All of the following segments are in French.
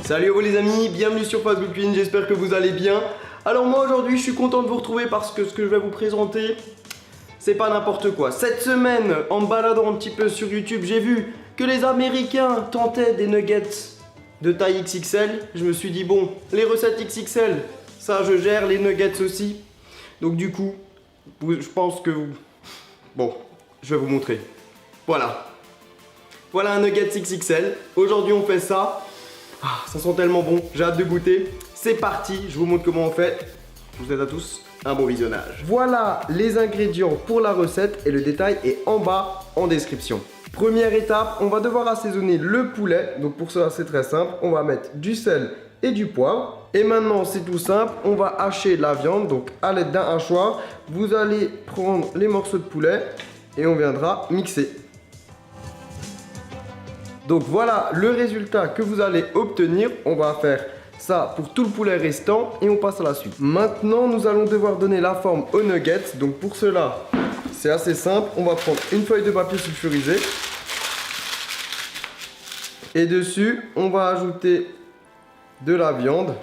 Salut à vous les amis, bienvenue sur Fast Cooking, j'espère que vous allez bien. Alors moi aujourd'hui je suis content de vous retrouver parce que ce que je vais vous présenter, c'est pas n'importe quoi. Cette semaine, en me baladant un petit peu sur YouTube, j'ai vu que les Américains tentaient des nuggets de taille XXL. Je me suis dit bon, les recettes XXL, ça je gère, les nuggets aussi. Donc du coup, je pense que vous... Bon, je vais vous montrer. Voilà. Voilà un nugget XXL. Aujourd'hui on fait ça. Ah, ça sent tellement bon, j'ai hâte de goûter. C'est parti, je vous montre comment on fait. Je vous souhaite à tous un bon visionnage. Voilà les ingrédients pour la recette et le détail est en bas en description. Première étape, on va devoir assaisonner le poulet. Donc pour cela c'est très simple, on va mettre du sel et du poivre. Et maintenant c'est tout simple, on va hacher la viande. Donc à l'aide d'un hachoir, vous allez prendre les morceaux de poulet et on viendra mixer. Donc voilà le résultat que vous allez obtenir. On va faire ça pour tout le poulet restant et on passe à la suite. Maintenant nous allons devoir donner la forme aux nuggets. Donc pour cela c'est assez simple. On va prendre une feuille de papier sulfurisé. Et dessus on va ajouter de la viande.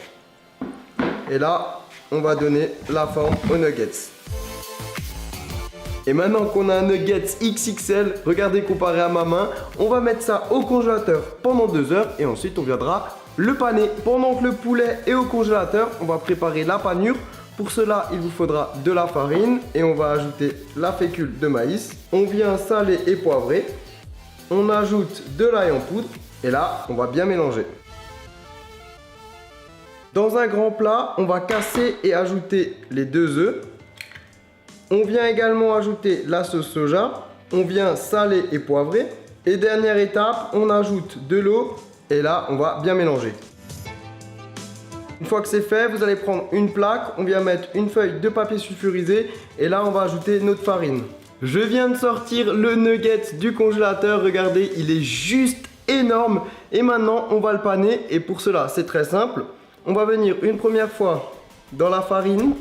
Et là on va donner la forme aux nuggets. Et maintenant qu'on a un nuggets XXL, regardez comparé à ma main, on va mettre ça au congélateur pendant 2 heures et ensuite on viendra le paner. Pendant que le poulet est au congélateur, on va préparer la panure. Pour cela, il vous faudra de la farine et on va ajouter la fécule de maïs. On vient saler et poivrer. On ajoute de l'ail en poudre et là, on va bien mélanger. Dans un grand plat, on va casser et ajouter les 2 œufs. On vient également ajouter la sauce soja, on vient saler et poivrer. Et dernière étape, on ajoute de l'eau et là, on va bien mélanger. Une fois que c'est fait, vous allez prendre une plaque, on vient mettre une feuille de papier sulfurisé et là, on va ajouter notre farine. Je viens de sortir le nugget du congélateur, regardez, il est juste énorme. Et maintenant, on va le paner et pour cela, c'est très simple. On va venir une première fois dans la farine.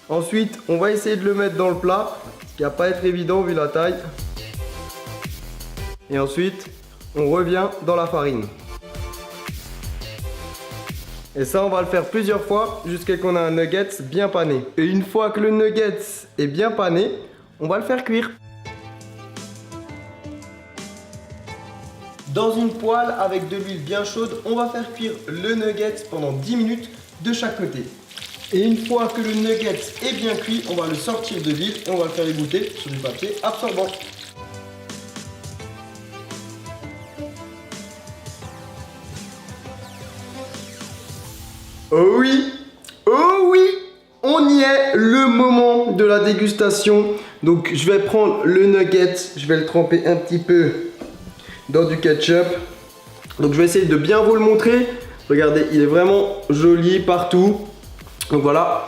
Ensuite, on va essayer de le mettre dans le plat, ce qui va pas être évident vu la taille. Et ensuite, on revient dans la farine. Et ça, on va le faire plusieurs fois jusqu'à ce qu'on ait un nugget bien pané. Et une fois que le nugget est bien pané, on va le faire cuire. Dans une poêle avec de l'huile bien chaude, on va faire cuire le nugget pendant 10 minutes de chaque côté. Et une fois que le nugget est bien cuit, on va le sortir de l'huile et on va le faire égoutter sur du papier absorbant. Oh oui! Oh oui! On y est, le moment de la dégustation. Donc je vais prendre le nugget, je vais le tremper un petit peu dans du ketchup. Donc je vais essayer de bien vous le montrer. Regardez, il est vraiment joli partout. Donc voilà.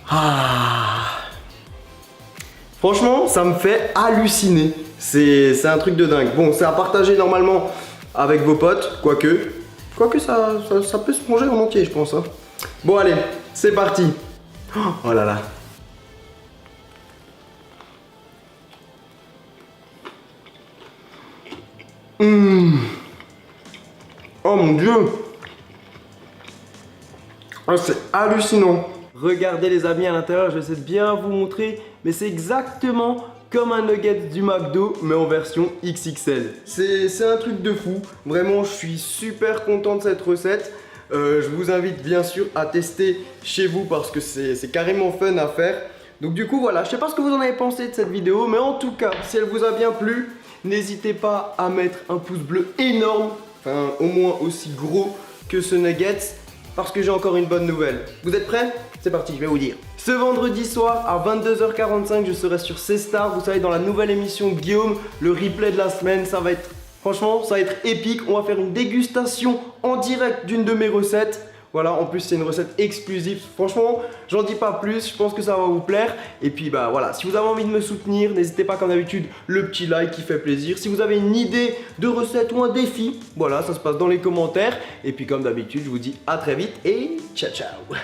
Ah. Franchement, ça me fait halluciner. C'est un truc de dingue. Bon, c'est à partager normalement avec vos potes, quoique ça peut se manger en entier, je pense. Hein. Bon, allez, c'est parti. Oh là là. Oh mon Dieu. Ah, c'est hallucinant. Regardez les amis à l'intérieur, je vais essayer de bien vous montrer. Mais c'est exactement comme un nugget du McDo, mais en version XXL. C'est un truc de fou. Vraiment, je suis super content de cette recette. Je vous invite bien sûr à tester chez vous parce que c'est carrément fun à faire. Donc du coup, voilà, je sais pas ce que vous en avez pensé de cette vidéo. Mais en tout cas, si elle vous a bien plu, n'hésitez pas à mettre un pouce bleu énorme. Enfin, au moins aussi gros que ce nugget. Parce que j'ai encore une bonne nouvelle. Vous êtes prêts? C'est parti, je vais vous dire. Ce vendredi soir à 22h45, je serai sur C-Star. Vous savez, dans la nouvelle émission de Guillaume, le replay de la semaine, ça va être... Franchement, ça va être épique. On va faire une dégustation en direct d'une de mes recettes. Voilà, en plus c'est une recette exclusive. Franchement, j'en dis pas plus, je pense que ça va vous plaire. Et puis bah voilà, si vous avez envie de me soutenir, n'hésitez pas comme d'habitude, le petit like qui fait plaisir. Si vous avez une idée de recette ou un défi, voilà, ça se passe dans les commentaires. Et puis comme d'habitude, je vous dis à très vite et ciao ciao.